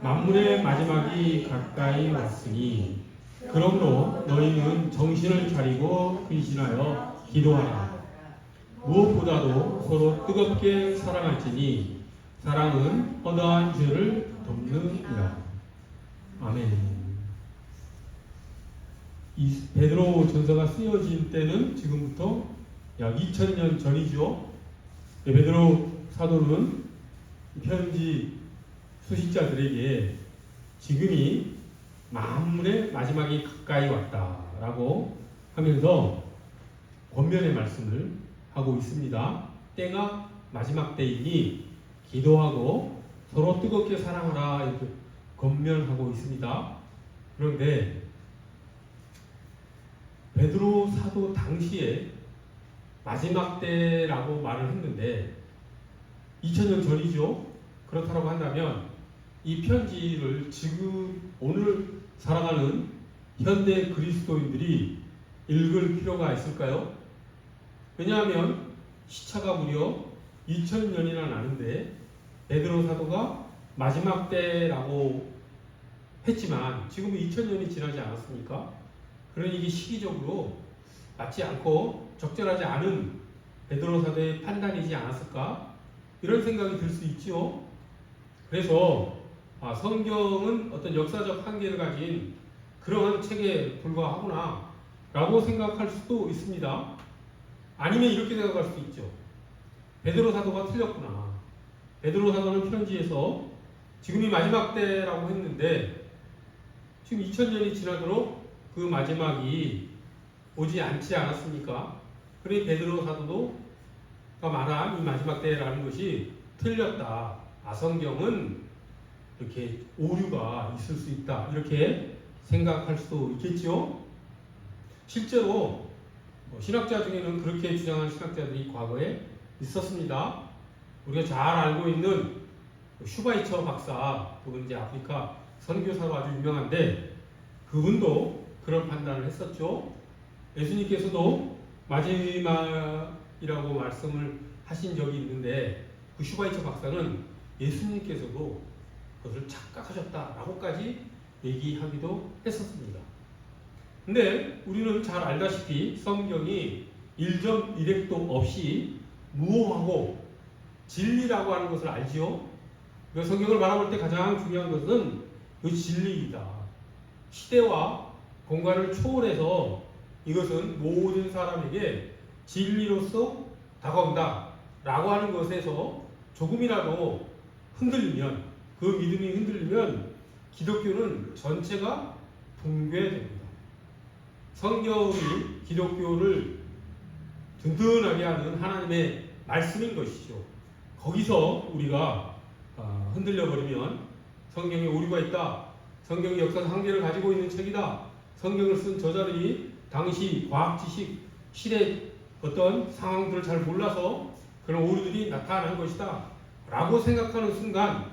만물의 마지막이 가까이 왔으니 그러므로 너희는 정신을 차리고 근신하여 기도하라. 무엇보다도 서로 뜨겁게 사랑할지니 사랑은 허다한 죄를 덮느니라. 아멘. 이 베드로 전서가 쓰여진 때는 지금부터 약 2000년 전이죠. 베드로 사도는 편지 수식자들에게 지금이 만물의 마지막이 가까이 왔다라고 하면서 권면의 말씀을 하고 있습니다. 때가 마지막 때이니 기도하고 서로 뜨겁게 사랑하라 이렇게 권면하고 있습니다. 그런데 베드로 사도 당시에 마지막 때라고 말을 했는데 2000년 전이죠. 그렇다고 한다면 이 편지를 지금 오늘 살아가는 현대 그리스도인들이 읽을 필요가 있을까요? 왜냐하면 시차가 무려 2000년이나 나는데 베드로 사도가 마지막 때라고 했지만 지금은 2000년이 지나지 않았습니까? 그러니 이게 시기적으로 맞지 않고 적절하지 않은 베드로 사도의 판단이지 않았을까? 이런 생각이 들 수 있지요. 그래서 성경은 어떤 역사적 한계를 가진 그러한 책에 불과하구나 라고 생각할 수도 있습니다. 아니면 이렇게 생각할 수도 있죠. 베드로 사도가 틀렸구나. 베드로 사도는 편지에서 지금이 마지막 때라고 했는데 지금 2000년이 지나도록 그 마지막이 오지 않지 않았습니까? 그러니 베드로 사도도 말한 이 마지막 때라는 것이 틀렸다. 성경은 이렇게 오류가 있을 수 있다. 이렇게 생각할 수도 있겠죠. 실제로 신학자 중에는 그렇게 주장한 신학자들이 과거에 있었습니다. 우리가 잘 알고 있는 슈바이처 박사, 그분 이제 아프리카 선교사로 아주 유명한데 그분도 그런 판단을 했었죠. 예수님께서도 마지막이라고 말씀을 하신 적이 있는데 그 슈바이처 박사는 예수님께서도 그것을 착각하셨다라고까지 얘기하기도 했었습니다. 근데 우리는 잘 알다시피 성경이 1점 1핵도 없이 무오하고 진리라고 하는 것을 알지요. 성경을 바라볼 때 가장 중요한 것은 그 진리이다. 시대와 공간을 초월해서 이것은 모든 사람에게 진리로서 다가온다 라고 하는 것에서 조금이라도 흔들리면, 그 믿음이 흔들리면 기독교는 전체가 붕괴됩니다. 성경이 기독교를 든든하게 하는 하나님의 말씀인 것이죠. 거기서 우리가 흔들려버리면 성경에 오류가 있다, 성경이 역사적 한계를 가지고 있는 책이다, 성경을 쓴 저자들이 당시 과학 지식, 시대 어떤 상황들을 잘 몰라서 그런 오류들이 나타난 것이다 라고 생각하는 순간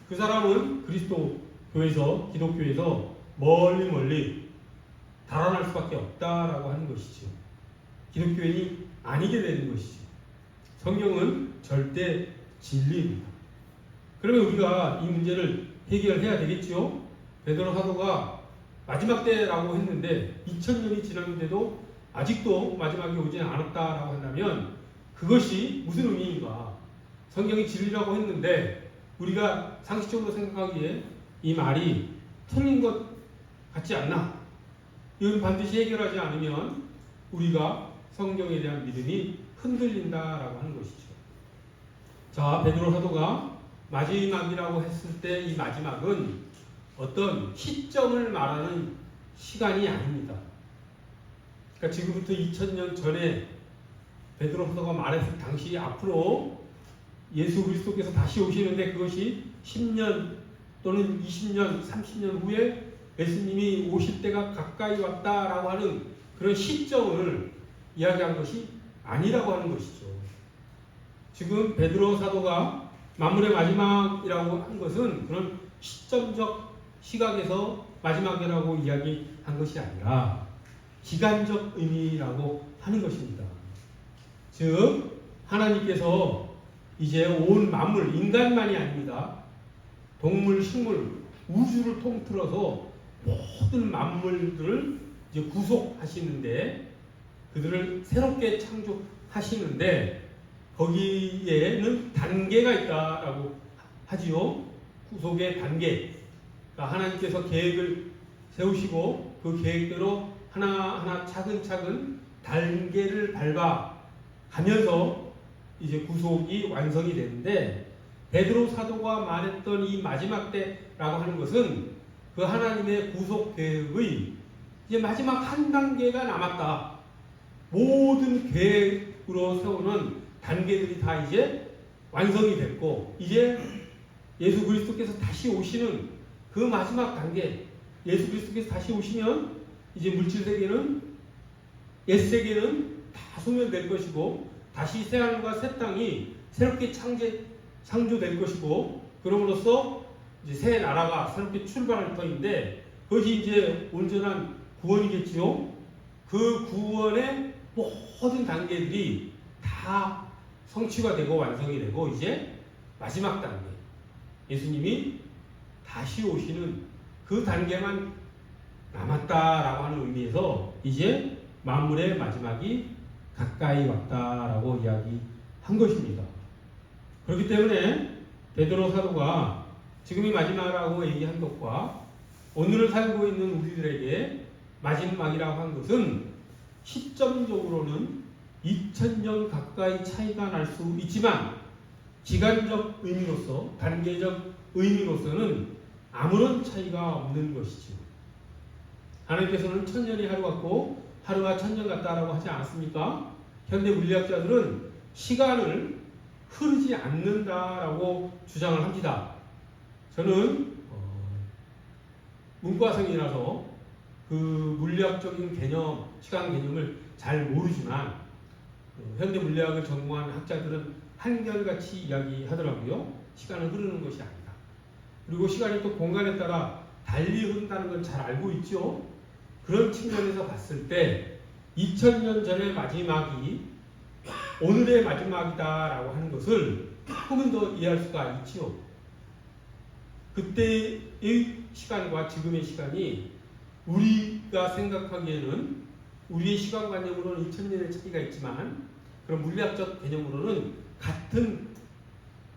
그 사람은 그리스도 교회에서, 기독교에서 멀리 달아날 수밖에 없다라고 하는 것이죠. 기독교인이 아니게 되는 것이죠. 성경은 절대 진리입니다. 그러면 우리가 이 문제를 해결해야 되겠죠. 베드로 사도가 마지막 때라고 했는데 2000년이 지났는데도 아직도 마지막이 오지 않았다라고 한다면 그것이 무슨 의미인가? 성경이 진리라고 했는데 우리가 상식적으로 생각하기에 이 말이 틀린 것 같지 않나? 이건 반드시 해결하지 않으면 우리가 성경에 대한 믿음이 흔들린다라고 하는 것이죠. 자, 베드로 사도가 마지막이라고 했을 때 이 마지막은 어떤 시점을 말하는 시간이 아닙니다. 그러니까 지금부터 2000년 전에 베드로 사도가 말했을 당시 앞으로 예수 그리스도께서 다시 오시는데 그것이 10년 또는 20년, 30년 후에 예수님이 오실 때가 가까이 왔다라고 하는 그런 시점을 이야기한 것이 아니라고 하는 것이죠. 지금 베드로 사도가 만물의 마지막이라고 한 것은 그런 시점적 시각에서 마지막이라고 이야기한 것이 아니라 기간적 의미라고 하는 것입니다. 즉 하나님께서 이제 온 만물, 인간만이 아닙니다. 동물, 식물, 우주를 통틀어서 모든 만물들을 이제 구속하시는데, 그들을 새롭게 창조하시는데 거기에는 단계가 있다라고 하지요. 구속의 단계. 그러니까 하나님께서 계획을 세우시고 그 계획대로 하나하나 차근차근 단계를 밟아가면서 이제 구속이 완성이 되는데, 베드로 사도가 말했던 이 마지막 때라고 하는 것은 그 하나님의 구속 계획의 이제 마지막 한 단계가 남았다. 모든 계획으로 세우는 단계들이 다 이제 완성이 됐고, 이제 예수 그리스도께서 다시 오시는 그 마지막 단계, 예수 그리스도께서 다시 오시면 이제 물질 세계는, 옛 세계는 다 소멸될 것이고 다시 새하늘과 새 땅이 새롭게 창조될 것이고, 그럼으로써 이제 새 나라가 새롭게 출발할 터인데, 그것이 이제 온전한 구원이겠지요. 그 구원의 모든 단계들이 다 성취가 되고 완성이 되고, 이제 마지막 단계, 예수님이 다시 오시는 그 단계만 남았다라고 하는 의미에서 이제 만물의 마지막이 가까이 왔다라고 이야기한 것입니다. 그렇기 때문에 베드로 사도가 지금이 마지막이라고 얘기한 것과 오늘을 살고 있는 우리들에게 마지막이라고 한 것은 시점적으로는 2000년 가까이 차이가 날 수 있지만, 기간적 의미로서, 단계적 의미로서는 아무런 차이가 없는 것이죠. 하나님께서는 1000년이 하루 같고 하루가 1000년 같다라고 하지 않았습니까? 현대 물리학자들은 시간을 흐르지 않는다라고 주장을 합니다. 저는 문과생이라서 그 물리학적인 개념, 시간 개념을 잘 모르지만 현대 물리학을 전공한 학자들은 한결같이 이야기하더라고요. 시간은 흐르는 것이 아니다. 그리고 시간이 또 공간에 따라 달리 흐른다는 걸 잘 알고 있죠. 그런 측면에서 봤을 때 2000년 전의 마지막이 오늘의 마지막이다라고 하는 것을 조금 더 이해할 수가 있지요. 그때의 시간과 지금의 시간이 우리가 생각하기에는, 우리의 시간관념으로는 2000년의 차이가 있지만 그런 물리학적 개념으로는 같은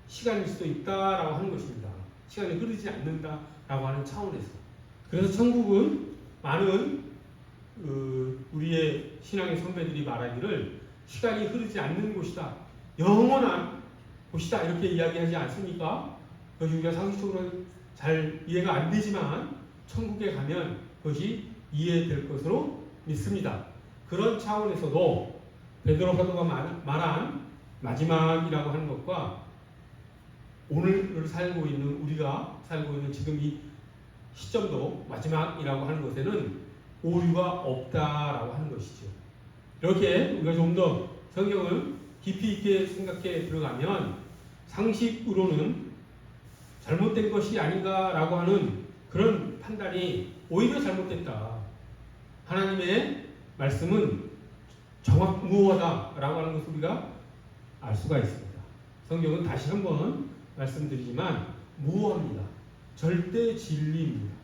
시간일 수도 있다라고 하는 것입니다. 시간이 흐르지 않는다라고 하는 차원에서. 그래서 천국은 많은 우리의 신앙의 선배들이 말하기를 시간이 흐르지 않는 곳이다, 영원한 곳이다, 이렇게 이야기하지 않습니까? 그것이 우리가 상식적으로 잘 이해가 안 되지만 천국에 가면 그것이 이해될 것으로 믿습니다. 그런 차원에서도 베드로 사도가 말한 마지막이라고 하는 것과 오늘을 살고 있는, 우리가 살고 있는 지금 이 시점도 마지막이라고 하는 것에는 오류가 없다라고 하는 것이죠. 이렇게 우리가 좀 더 성경을 깊이 있게 생각해 들어가면 상식으로는 잘못된 것이 아닌가라고 하는 그런 판단이 오히려 잘못됐다. 하나님의 말씀은 정확무하다라고 하는 것을 우리가 알 수가 있습니다. 성경은 다시 한번 말씀드리지만 무호합니다. 절대 진리입니다.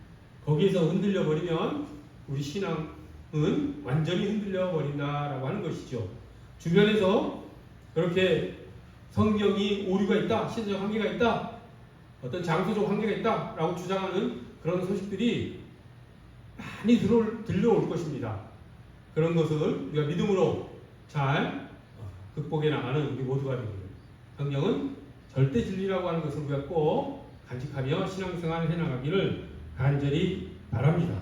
거기에서 흔들려 버리면 우리 신앙은 완전히 흔들려 버린다라고 하는 것이죠. 주변에서 그렇게 성경이 오류가 있다, 시대적 한계가 있다, 어떤 장소적 한계가 있다라고 주장하는 그런 소식들이 많이 들려올 것입니다. 그런 것을 우리가 믿음으로 잘 극복해 나가는 우리 모두가 되기를, 성경은 절대 진리라고 하는 것을 우리가 꼭 간직하며 신앙생활을 해나가기를 간절히 바랍니다.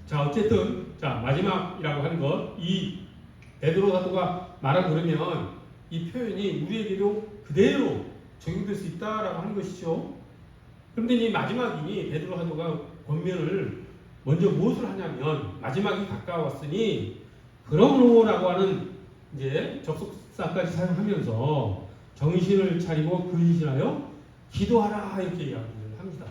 자, 어쨌든 마지막이라고 하는 것, 이 베드로 사도가 말하고 그러면 이 표현이 우리에게도 그대로 적용될 수 있다라고 하는 것이죠. 그런데 이 마지막이니 베드로 사도가 권면을 먼저 무엇을 하냐면, 마지막이 가까웠으니 그러므로라고 하는 이제 접속사까지 사용하면서 정신을 차리고 근신하여 기도하라, 이렇게 이야기를 합니다.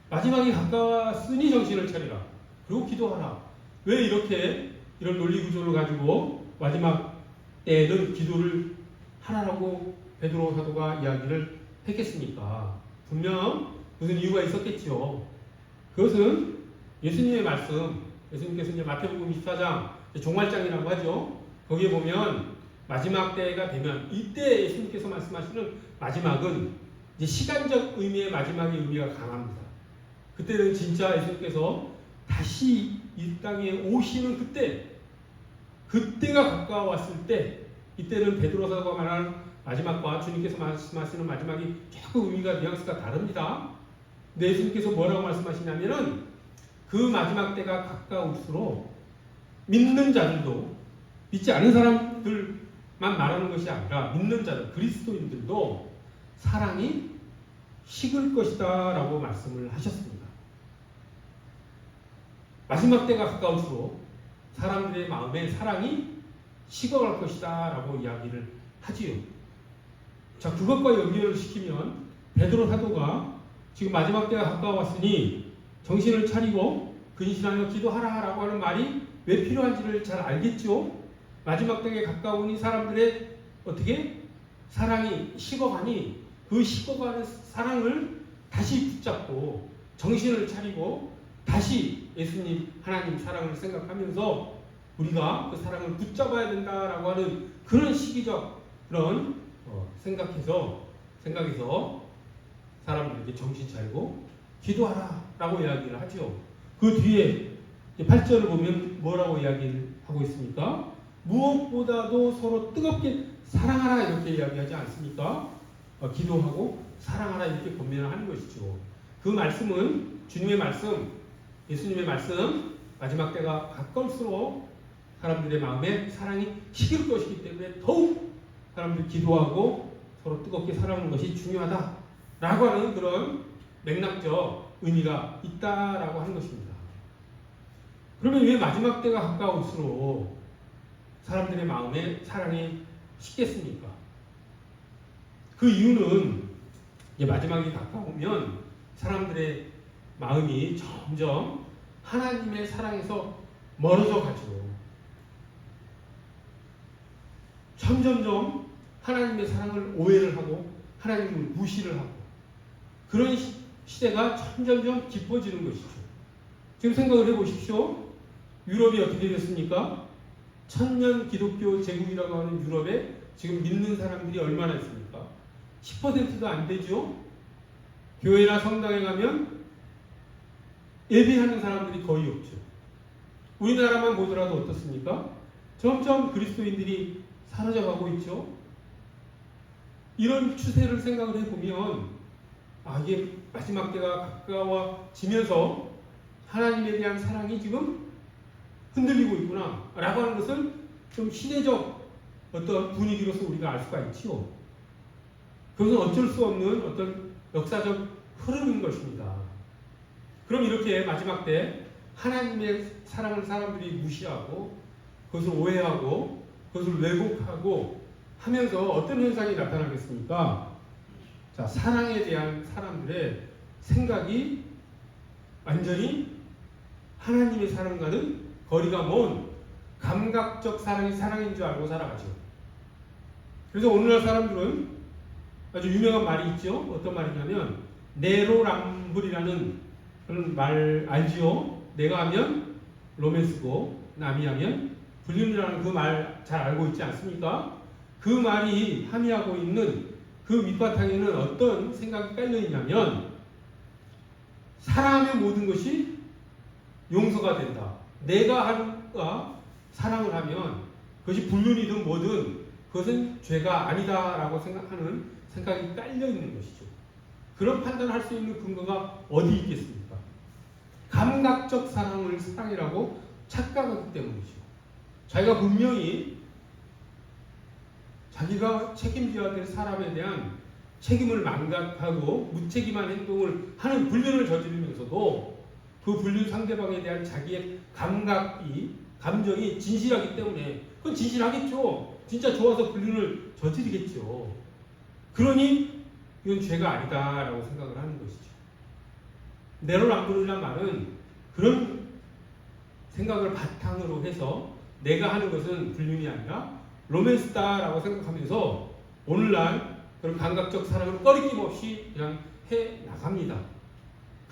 마지막이 가까웠으니 정신을 차리라, 그리고 기도하라. 왜 이렇게 이런 논리 구조를 가지고 마지막 때에는 기도를 하라라고 베드로 사도가 이야기를 했겠습니까? 분명 무슨 이유가 있었겠죠. 그것은 예수님의 말씀, 예수님께서 이제 마태복음 24장 종말장이라고 하죠. 거기에 보면 마지막 때가 되면 이때 예수님께서 말씀하시는 마지막은 이제 시간적 의미의 마지막의 의미가 강합니다. 그때는 진짜 예수님께서 다시 이 땅에 오시는 그때가 가까워왔을 때, 이때는 베드로서가 말하는 마지막과 주님께서 말씀하시는 마지막이 조금 의미가 뉘앙스가 다릅니다. 근데 예수님께서 뭐라고 말씀하시냐면은 그 마지막 때가 가까울수록 믿는 자들도, 믿지 않은 사람들만 말하는 것이 아니라 믿는 자들, 그리스도인들도 사랑이 식을 것이다 라고 말씀을 하셨습니다. 마지막 때가 가까울수록 사람들의 마음에 사랑이 식어갈 것이다 라고 이야기를 하지요. 자, 그것과 연결을 시키면 베드로 사도가 지금 마지막 때가 가까웠으니 정신을 차리고 근신하며 기도하라 라고 하는 말이 왜 필요한지를 잘 알겠죠. 마지막 때에 가까우니 사람들의 어떻게 사랑이 식어가니 그 식어가는 사랑을 다시 붙잡고 정신을 차리고 다시 예수님 하나님 사랑을 생각하면서 우리가 그 사랑을 붙잡아야 된다라고 하는 그런 시기적 그런 생각에서 사람들에게 정신 차리고 기도하라 라고 이야기를 하죠. 그 뒤에 8절을 보면 뭐라고 이야기를 하고 있습니까? 무엇보다도 서로 뜨겁게 사랑하라 이렇게 이야기하지 않습니까? 기도하고 사랑하라 이렇게 권면하는 것이죠. 그 말씀은 주님의 말씀, 예수님의 말씀, 마지막 때가 가까울수록 사람들의 마음에 사랑이 식을 것이기 때문에 더욱 사람들이 기도하고 서로 뜨겁게 사랑하는 것이 중요하다라고 하는 그런 맥락적 의미가 있다라고 하는 것입니다. 그러면 왜 마지막 때가 가까울수록 사람들의 마음에 사랑이 식겠습니까? 그 이유는 이제 마지막이 가까우면 사람들의 마음이 점점 하나님의 사랑에서 멀어져 가죠. 점점점 하나님의 사랑을 오해를 하고 하나님을 무시를 하고 그런 시대가 점점점 깊어지는 것이죠. 지금 생각을 해보십시오. 유럽이 어떻게 됐습니까? 천년 기독교 제국이라고 하는 유럽에 지금 믿는 사람들이 얼마나 있습니까? 10%도 안 되죠. 교회나 성당에 가면 예배하는 사람들이 거의 없죠. 우리나라만 보더라도 어떻습니까? 점점 그리스도인들이 사라져가고 있죠. 이런 추세를 생각을 해보면 이게 마지막 때가 가까워지면서 하나님에 대한 사랑이 지금 흔들리고 있구나 라고 하는 것을 좀 시대적 어떤 분위기로서 우리가 알 수가 있지요. 그것은 어쩔 수 없는 어떤 역사적 흐름인 것입니다. 그럼 이렇게 마지막 때 하나님의 사랑을 사람들이 무시하고 그것을 오해하고 그것을 왜곡하고 하면서 어떤 현상이 나타나겠습니까? 자, 사랑에 대한 사람들의 생각이 완전히 하나님의 사랑과는 거리가 먼 감각적 사랑이 사랑인 줄 알고 살아가죠. 그래서 오늘날 사람들은 아주 유명한 말이 있죠. 어떤 말이냐면 네로람불이라는 그런 말 알지요? 내가 하면 로맨스고 남이 하면 불륜이라는 그 말 잘 알고 있지 않습니까? 그 말이 함의하고 있는 그 밑바탕에는 어떤 생각이 깔려 있냐면 사랑하면 모든 것이 용서가 된다. 내가 하는가 사랑을 하면 그것이 불륜이든 뭐든 그것은 죄가 아니다라고 생각하는 생각이 깔려 있는 것이죠. 그런 판단을 할 수 있는 근거가 어디 있겠습니까? 감각적 사랑을 사랑이라고 착각하기 때문이죠. 자기가 분명히 자기가 책임져야 될 사람에 대한 책임을 망각하고 무책임한 행동을 하는 불륜을 저지르면서도 그 불륜 상대방에 대한 자기의 감정이 진실하기 때문에 그건 진실하겠죠. 진짜 좋아서 불륜을 저지르겠죠. 그러니 이건 죄가 아니다라고 생각을 하는 것이죠. 네로람불이란 말은 그런 생각을 바탕으로 해서 내가 하는 것은 불륜이 아니라 로맨스다라고 생각하면서 오늘날 그런 감각적 사랑을 꺼리낌 없이 그냥 해 나갑니다.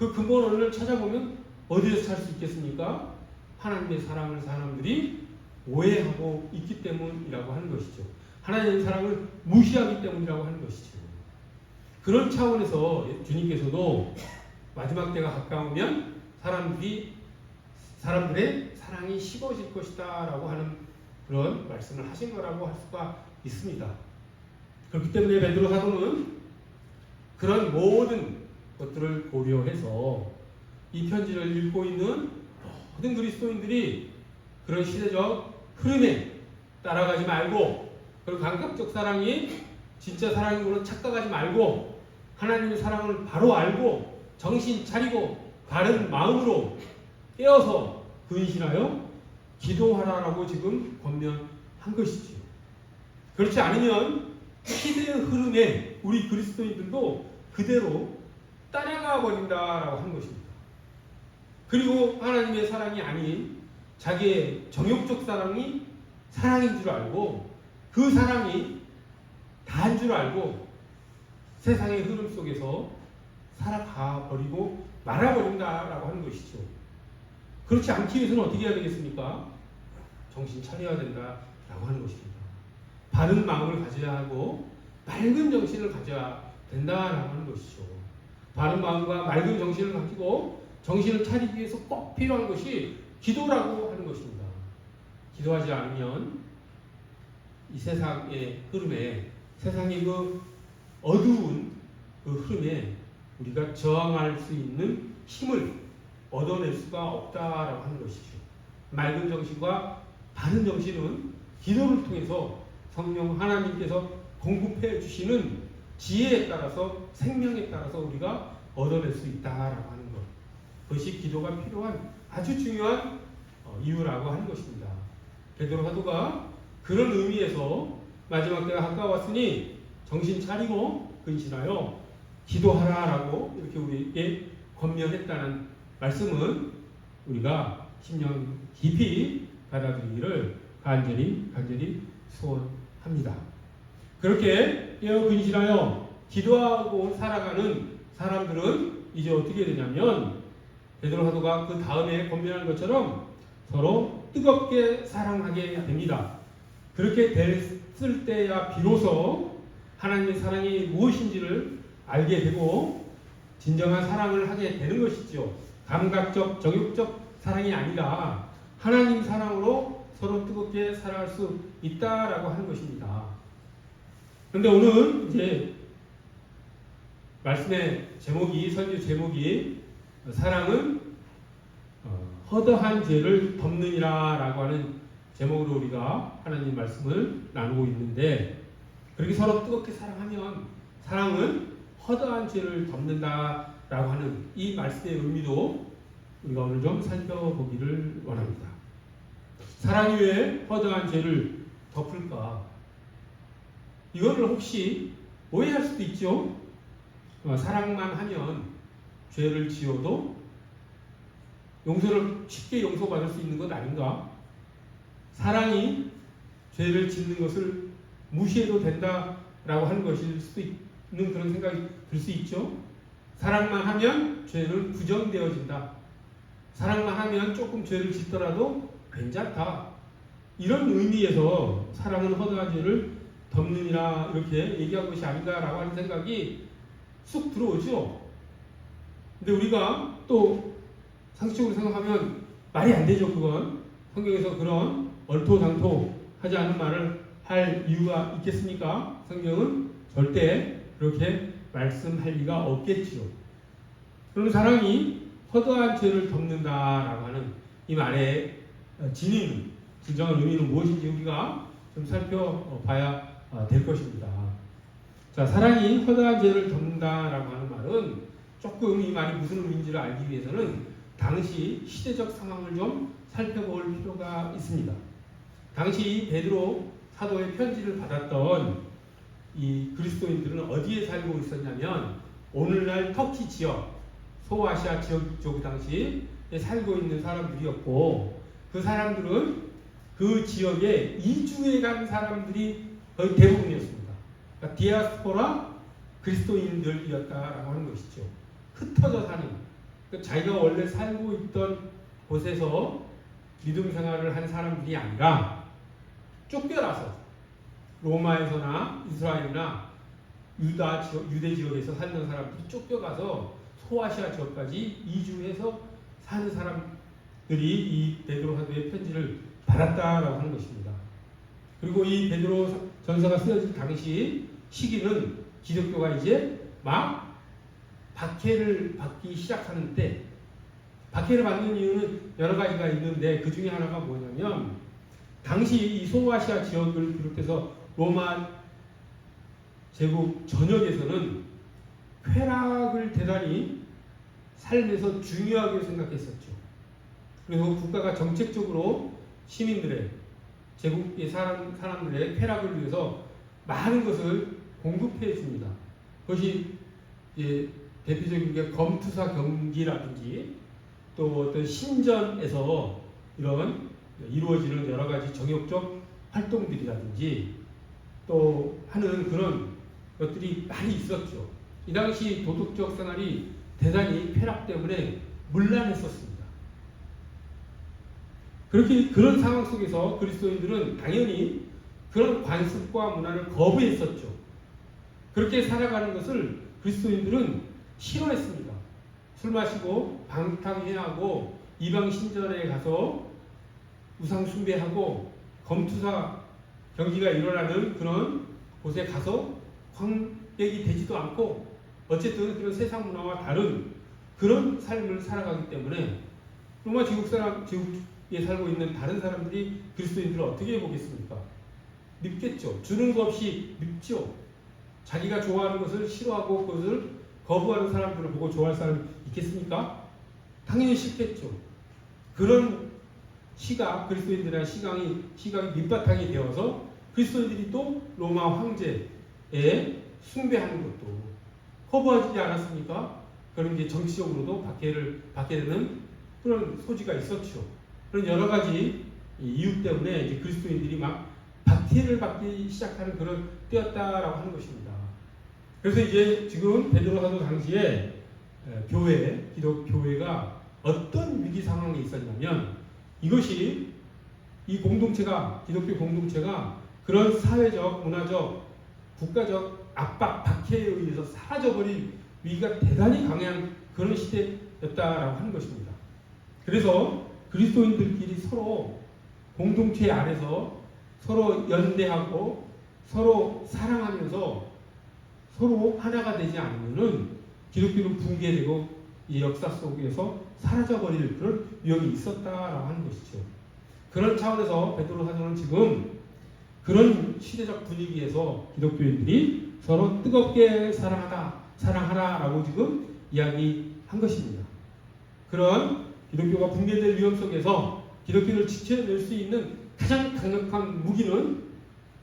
그 근본을 찾아보면 어디에서 찾을 수 있겠습니까? 하나님의 사랑을 사람들이 오해하고 있기 때문이라고 하는 것이죠. 하나님의 사랑을 무시하기 때문이라고 하는 것이죠. 그런 차원에서 주님께서도 마지막 때가 가까우면 사람들의 사랑이 식어질 것이다 라고 하는 그런 말씀을 하신 거라고 할 수가 있습니다. 그렇기 때문에 베드로 사도는 그런 모든 것들을 고려해서 이 편지를 읽고 있는 모든 그리스도인들이 그런 시대적 흐름에 따라가지 말고, 그런 감각적 사랑이 진짜 사랑인 걸로 착각하지 말고, 하나님의 사랑을 바로 알고 정신 차리고 바른 마음으로 깨어서 근신하여 기도하라라고 지금 권면한 것이지요. 그렇지 않으면 시대의 흐름에 우리 그리스도인들도 그대로 따라가 버린다라고 하는 것입니다. 그리고 하나님의 사랑이 아닌 자기의 정욕적 사랑이 사랑인 줄 알고, 그 사랑이 다인 줄 알고 세상의 흐름 속에서 살아가 버리고 말아버린다라고 하는 것이죠. 그렇지 않기 위해서는 어떻게 해야 되겠습니까? 정신 차려야 된다라고 하는 것입니다. 바른 마음을 가져야 하고 맑은 정신을 가져야 된다라고 하는 것이죠. 바른 마음과 맑은 정신을 가지고 정신을 차리기 위해서 꼭 필요한 것이 기도라고 하는 것입니다. 기도하지 않으면 이 세상의 흐름에, 세상의 그 어두운 그 흐름에 우리가 저항할 수 있는 힘을 얻어낼 수가 없다라고 하는 것이죠. 맑은 정신과 바른 정신은 기도를 통해서 성령 하나님께서 공급해 주시는 지혜에 따라서, 생명에 따라서 우리가 얻어낼 수 있다라고 하는 것. 그것이 기도가 필요한 아주 중요한 이유라고 하는 것입니다. 베드로 사도가 그런 의미에서 마지막 때가 가까웠으니 정신 차리고 근신하여 기도하라라고 이렇게 우리에게 권면했다는 말씀은 우리가 심령 깊이 받아들이기를 간절히 소원합니다. 그렇게 깨어 근신하여 기도하고 살아가는 사람들은 이제 어떻게 되냐면, 베드로 사도가 그 다음에 권면한 것처럼 서로 뜨겁게 사랑하게 됩니다. 그렇게 됐을 때야 비로소 하나님의 사랑이 무엇인지를 알게 되고 진정한 사랑을 하게 되는 것이죠. 감각적, 정욕적 사랑이 아니라 하나님 사랑으로 서로 뜨겁게 살아갈 수 있다라고 하는 것입니다. 그런데 오늘 이제 말씀의 제목이, 설교 제목이 사랑은 허다한 죄를 덮느니라 라고 하는 제목으로 우리가 하나님 말씀을 나누고 있는데, 그렇게 서로 뜨겁게 사랑하면 사랑은 허다한 죄를 덮는다 라고 하는 이 말씀의 의미도 우리가 오늘 좀 살펴보기를 원합니다. 사랑이 왜 허다한 죄를 덮을까? 이거를 혹시 오해할 수도 있죠. 사랑만 하면 죄를 지어도 용서를 쉽게 용서받을 수 있는 것 아닌가? 사랑이 죄를 짓는 것을 무시해도 된다라고 하는 것일 수도 있는 그런 생각이 들 수 있죠. 사랑만 하면 죄는 부정되어진다. 사랑만 하면 조금 죄를 짓더라도 괜찮다. 이런 의미에서 사랑은 허다한 죄를 덮느니라 이렇게 얘기한 것이 아닌가라고 하는 생각이 쑥 들어오죠. 근데 우리가 또 상식적으로 생각하면 말이 안 되죠. 그건 성경에서 그런 얼토당토 하지 않은 말을 할 이유가 있겠습니까? 성경은 절대 그렇게 말씀할 리가 없겠지요. 그럼 사랑이 허다한 죄를 덮는다라고 하는 이 말의 진정한 의미는 무엇인지 우리가 좀 살펴봐야 될 것입니다. 자, 사랑이 허다한 죄를 덮는다라고 하는 말은 조금 이 말이 무슨 의미인지를 알기 위해서는 당시 시대적 상황을 좀 살펴볼 필요가 있습니다. 당시 베드로 사도의 편지를 받았던 이 그리스도인들은 어디에 살고 있었냐면, 오늘날 터키 지역, 소아시아 지역 쪽 당시에 살고 있는 사람들이었고, 그 사람들은 그 지역에 이주해 간 사람들이 거의 대부분이었습니다. 그러니까 디아스포라 그리스도인들이었다라고 하는 것이죠. 흩어져 사는, 자기가 원래 살고 있던 곳에서 믿음 생활을 한 사람들이 아니라 쫓겨나서 로마에서나 이스라엘이나 유대 지역에서 살던 사람들이 쫓겨가서 소아시아 지역까지 이주해서 사는 사람들이 이 베드로 사도의 편지를 받았다라고 하는 것입니다. 그리고 이 베드로 전서가 쓰여질 당시 시기는 기독교가 이제 막 박해를 받기 시작하는 때, 박해를 받는 이유는 여러 가지가 있는데 그 중에 하나가 뭐냐면 당시 이 소아시아 지역을 비롯해서 로마 제국 전역에서는 쾌락을 대단히 삶에서 중요하게 생각했었죠. 그래서 국가가 정책적으로 시민들의 제국의 사람들의 쾌락을 위해서 많은 것을 공급해 줍니다. 그것이 대표적인 게 검투사 경기라든지 또 어떤 신전에서 이런 이루어지는 여러 가지 정욕적 활동들이라든지 또 하는 그런 것들이 많이 있었죠. 이 당시 도덕적 생활이 대단히 쾌락 때문에 문란했었습니다. 그런 상황 속에서 그리스도인들은 당연히 그런 관습과 문화를 거부했었죠. 그렇게 살아가는 것을 그리스도인들은 싫어했습니다. 술 마시고 방탕해하고 이방 신전에 가서 우상 숭배하고 검투사 경기가 일어나는 그런 곳에 가서 관객이 되지도 않고 어쨌든 그런 세상 문화와 다른 그런 삶을 살아가기 때문에 로마 제국에 살고 있는 다른 사람들이 그리스도인들을 어떻게 보겠습니까? 밉겠죠. 주는 것 없이 밉죠. 자기가 좋아하는 것을 싫어하고 그것을 거부하는 사람들을 보고 좋아할 사람이 있겠습니까? 당연히 싫겠죠. 그런 그리스도인들의 시각이 밑바탕이 되어서 그리스도인들이 또 로마 황제에 숭배하는 것도 거부하지 않았습니까? 그런 게 정치적으로도 박해를 받게 되는 그런 소지가 있었죠. 그런 여러 가지 이유 때문에 이제 그리스도인들이 막 박해를 받기 시작하는 그런 때였다라고 하는 것입니다. 그래서 이제 지금 베드로 사도 당시에 기독 교회가 어떤 위기 상황에 있었냐면 이것이 이 공동체가 기독교 공동체가 그런 사회적, 문화적, 국가적 압박, 박해에 의해서 사라져버린 위기가 대단히 강한 그런 시대였다라고 하는 것입니다. 그래서 그리스도인들끼리 서로 공동체 안에서 서로 연대하고 서로 사랑하면서 서로 하나가 되지 않으면은 기독교는 붕괴되고 이 역사 속에서 사라져버릴 그런 위험이 있었다라고 하는 것이죠. 그런 차원에서 베드로 사도는 지금 그런 시대적 분위기에서 기독교인들이 서로 뜨겁게 사랑하라라고 지금 이야기한 것입니다. 그런 기독교가 붕괴될 위험 속에서 기독교를 지켜낼 수 있는 가장 강력한 무기는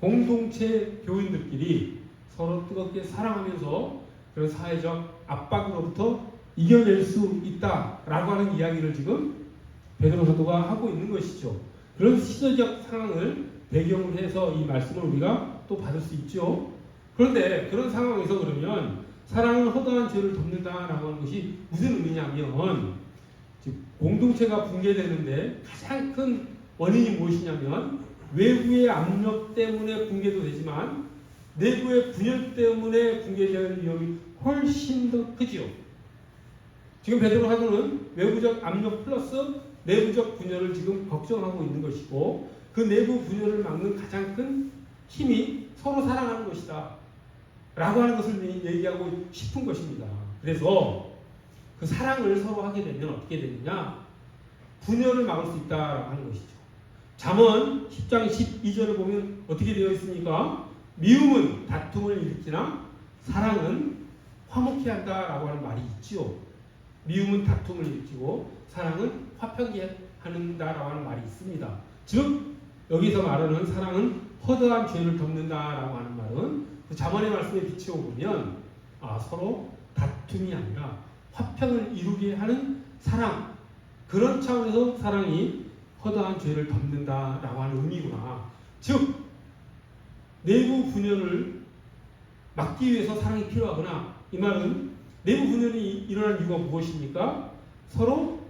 공동체 교인들끼리 서로 뜨겁게 사랑하면서 그런 사회적 압박으로부터 이겨낼 수 있다라고 하는 이야기를 지금 베드로 사도가 하고 있는 것이죠. 그런 시대적 상황을 배경으로 해서 이 말씀을 우리가 또 받을 수 있죠. 그런데 그런 상황에서 그러면 사랑은 허다한 죄를 덮는다라고 하는 것이 무슨 의미냐면 공동체가 붕괴되는데 가장 큰 원인이 무엇이냐면 외부의 압력 때문에 붕괴도 되지만 내부의 분열 때문에 붕괴되는 위험이 훨씬 더 크지요. 지금 베드로 사도는 외부적 압력 플러스 내부적 분열을 지금 걱정하고 있는 것이고 그 내부 분열을 막는 가장 큰 힘이 서로 사랑하는 것이다 라고 하는 것을 얘기하고 싶은 것입니다. 그래서 그 사랑을 서로 하게 되면 어떻게 되느냐? 분열을 막을 수 있다라고 하는 것이죠. 잠언 10장 12절을 보면 어떻게 되어 있습니까? 미움은 다툼을 일으키나 사랑은 화목케 한다라고 하는 말이 있지요. 미움은 다툼을 일으키고 사랑은 화평케 한다라고 하는 말이 있습니다. 즉 여기서 말하는 사랑은 허다한 죄를 덮는다라고 하는 말은 그 잠언의 말씀에 비추어 보면 서로 다툼이 아니라 화평을 이루게 하는 사랑, 그런 차원에서 사랑이 허다한 죄를 덮는다라고 하는 의미구나. 즉 내부 분열을 막기 위해서 사랑이 필요하구나. 이 말은 내부 분열이 일어난 이유가 무엇입니까? 서로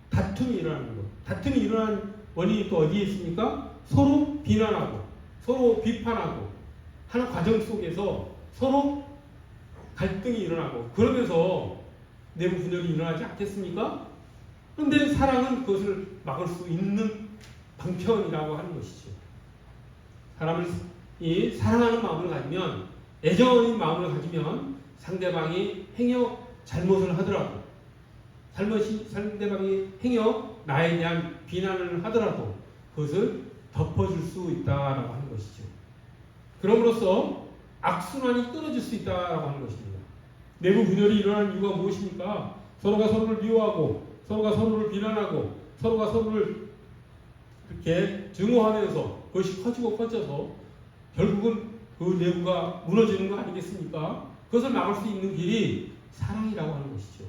다툼이 일어나는 것. 다툼이 일어나는 원인이 또 어디에 있습니까? 서로 비난하고 서로 비판하고 하는 과정 속에서 서로 갈등이 일어나고 그러면서 내부 분열이 일어나지 않겠습니까? 그런데 사랑은 그것을 막을 수 있는 방편이라고 하는 것이죠. 사람이 사랑하는 마음을 가지면, 애정의 마음을 가지면 상대방이 행여 잘못을 하더라도, 상대방이 행여 나에 대한 비난을 하더라도 그것을 덮어줄 수 있다라고 하는 것이죠. 그럼으로써 악순환이 끊어질 수 있다라고 하는 것입니다. 내부 분열이 일어나는 이유가 무엇입니까? 서로가 서로를 미워하고 서로가 서로를 비난하고 서로가 서로를 이렇게 증오하면서 그것이 커지고 커져서 결국은 그 내부가 무너지는 거 아니겠습니까? 그것을 막을 수 있는 길이 사랑이라고 하는 것이죠.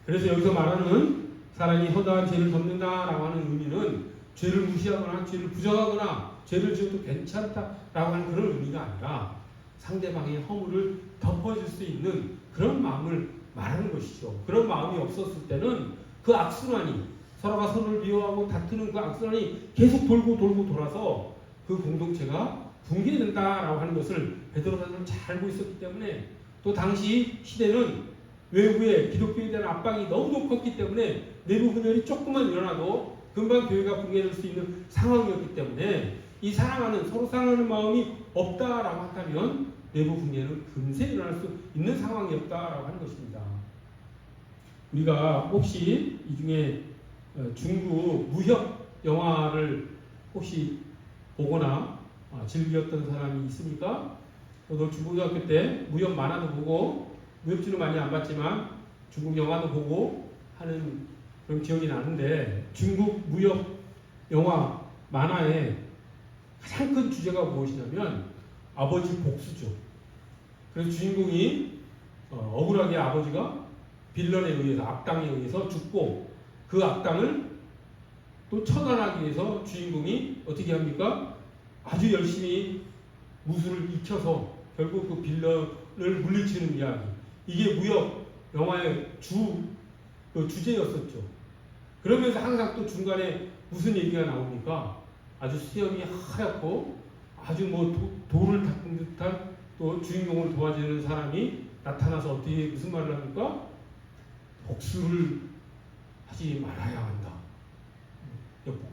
그래서 여기서 말하는 사랑이 허다한 죄를 덮는다라고 하는 의미는 죄를 무시하거나 죄를 부정하거나 죄를 지어도 괜찮다라고 하는 그런 의미가 아니라 상대방의 허물을 덮어줄 수 있는 그런 마음을 말하는 것이죠. 그런 마음이 없었을 때는 그 악순환이, 서로가 서로를 미워하고 다투는 그 악순환이 계속 돌고 돌아서 그 공동체가 붕괴된다라고 하는 것을 베드로 사도는 잘 알고 있었기 때문에, 또 당시 시대는 외부의 기독교에 대한 압박이 너무 컸기 때문에 내부 분열이 조금만 일어나도 금방 교회가 붕괴될 수 있는 상황이었기 때문에 이 사랑하는, 서로 사랑하는 마음이 없다라고 한다면 내부 붕괴는 금세 일어날 수 있는 상황이었다라고 하는 것입니다. 우리가 혹시 이 중에 중국 무협 영화를 혹시 보거나 즐겼던 사람이 있습니까? 저도 중고등학교 때 무협 만화도 보고, 무협지는 많이 안 봤지만 중국 영화도 보고 하는 그런 기억이 나는데, 중국 무협 영화 만화의 가장 큰 주제가 무엇이냐면 아버지 복수죠. 그래서 주인공이 억울하게 아버지가 빌런에 의해서, 악당에 의해서 죽고, 그 악당을 또 처단하기 위해서 주인공이 어떻게 합니까? 아주 열심히 무술을 익혀서 결국 그 빌런을 물리치는 이야기. 이게 무협 영화의 주제였었죠. 그러면서 항상 또 중간에 무슨 얘기가 나옵니까? 아주 수염이 하얗고 아주 돌을 닦은 듯한 또 주인공을 도와주는 사람이 나타나서 어떻게 무슨 말을 합니까? 복수를 하지 말아야 한다.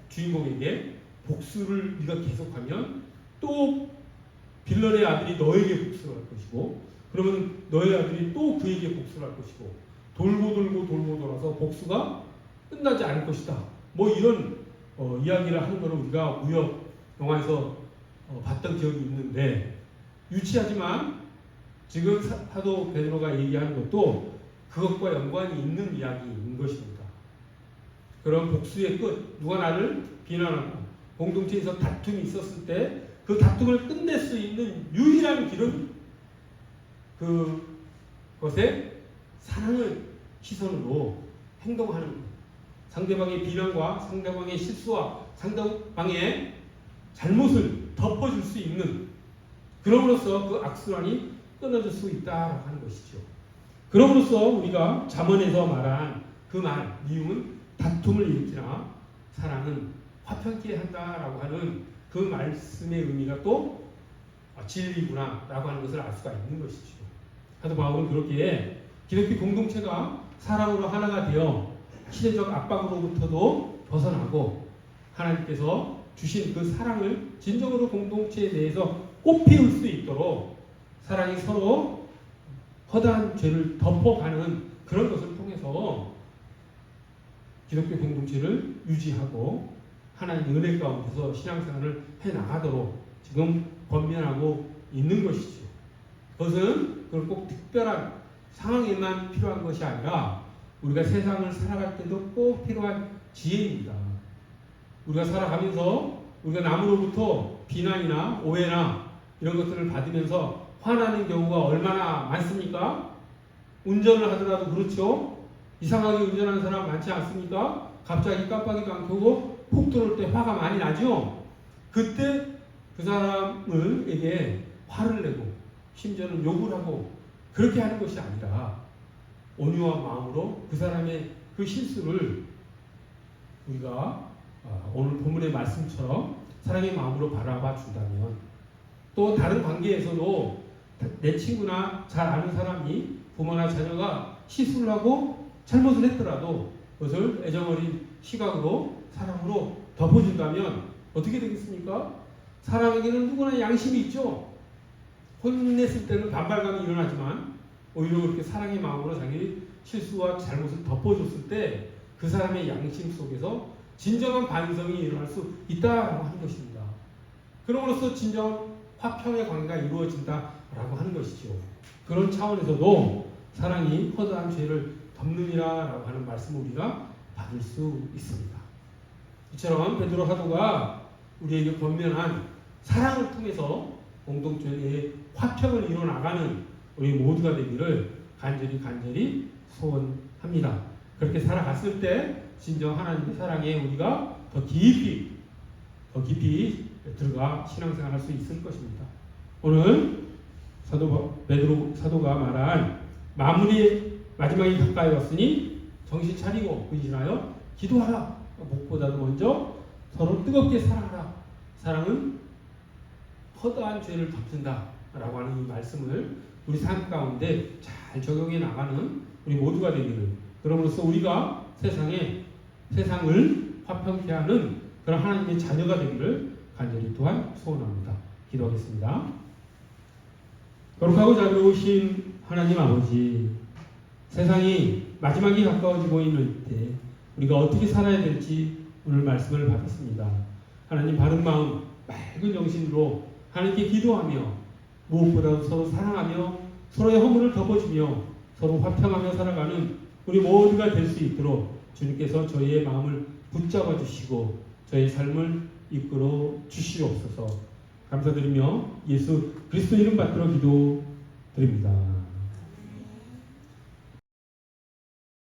주인공에게 복수를 네가 계속하면 또 빌런의 아들이 너에게 복수를 할 것이고, 그러면 너의 아들이 또 그에게 복수를 할 것이고, 돌고 돌아서 복수가 끝나지 않을 것이다. 이런 이야기를 하는 것을 우리가 무협 영화에서 봤던 기억이 있는데, 유치하지만 지금 사도 베드로가 얘기하는 것도 그것과 연관이 있는 이야기인 것입니다. 그런 복수의 끝, 누가 나를 비난하고 공동체에서 다툼이 있었을 때 그 다툼을 끝낼 수 있는 유일한 길은 그것에 사랑의 시선으로 행동하는 것. 상대방의 비난과 상대방의 실수와 상대방의 잘못을 덮어줄 수 있는, 그럼으로써 그 악순환이 끊어질 수 있다라고 하는 것이죠. 그럼으로써 우리가 잠언에서 말한 그 말, 미움은 다툼을 일으키나 사랑은 화평케 한다라고 하는 그 말씀의 의미가 또 진리구나 라고 하는 것을 알 수가 있는 것이죠. 사도 바울은 그렇게 기독교 공동체가 사랑으로 하나가 되어 시대적 압박으로부터도 벗어나고 하나님께서 주신 그 사랑을 진정으로 공동체에 대해서 꽃피울 수 있도록 사랑이 서로 허다한 죄를 덮어가는 그런 것을 통해서 기독교 공동체를 유지하고 하나님의 은혜 가운데서 신앙생활을 해나가도록 지금 권면하고 있는 것이죠. 그것은 그걸 꼭 특별한 상황에만 필요한 것이 아니라 우리가 세상을 살아갈 때도 꼭 필요한 지혜입니다. 우리가 살아가면서 우리가 남으로부터 비난이나 오해나 이런 것들을 받으면서 화나는 경우가 얼마나 많습니까? 운전을 하더라도 그렇죠. 이상하게 운전하는 사람 많지 않습니까? 갑자기 깜빡이도 안 켜고 훅 들어올 때 화가 많이 나죠. 그때 그 사람에게 화를 내고 심지어는 욕을 하고 그렇게 하는 것이 아니라 온유한 마음으로 그 사람의 그 그 실수를 우리가 오늘 본문의 말씀처럼 사랑의 마음으로 바라봐 준다면, 또 다른 관계에서도 내 친구나 잘 아는 사람이, 부모나 자녀가 실수를 하고 잘못을 했더라도 그것을 애정어린 시각으로, 사랑으로 덮어준다면 어떻게 되겠습니까? 사람에게는 누구나 양심이 있죠. 혼냈을 때는 반발감이 일어나지만 오히려 그렇게 사랑의 마음으로 자기 실수와 잘못을 덮어줬을 때 그 사람의 양심 속에서 진정한 반성이 일어날 수 있다라고 하는 것입니다. 그럼으로써 진정한 화평의 관계가 이루어진다라고 하는 것이죠. 그런 차원에서도 사랑이 허다한 죄를 덮느니라라고 하는 말씀을 우리가 받을 수 있습니다. 이처럼 베드로 사도가 우리에게 권면한 사랑을 통해서 공동체의 화평을 이뤄나가는 우리 모두가 되기를 간절히 소원합니다. 그렇게 살아갔을 때 진정 하나님의 사랑에 우리가 더 깊이 들어가 신앙생활할 수 있을 것입니다. 오늘 베드로 사도가 말한 마지막이 가까이 왔으니 정신 차리고 근신하여 기도하라. 무엇보다도 먼저 서로 뜨겁게 사랑하라. 사랑은 허다한 죄를 덮는다 라고 하는 이 말씀을 우리 삶 가운데 잘 적용해 나가는 우리 모두가 되기를, 그럼으로써 우리가 세상을 화평케 하는 그런 하나님의 자녀가 되기를 간절히 또한 소원합니다. 기도하겠습니다. 거룩하고 자비로우신 하나님 아버지, 세상이 마지막이 가까워지고 있는 때 우리가 어떻게 살아야 될지 오늘 말씀을 받았습니다. 하나님, 바른 마음, 맑은 정신으로 하나님께 기도하며 무엇보다도 서로 사랑하며 서로의 허물을 덮어주며 서로 화평하며 살아가는 우리 모두가 될 수 있도록 주님께서 저희의 마음을 붙잡아 주시고 저희 삶을 이끌어 주시옵소서. 감사드리며 예수 그리스도 이름 받들어 기도드립니다.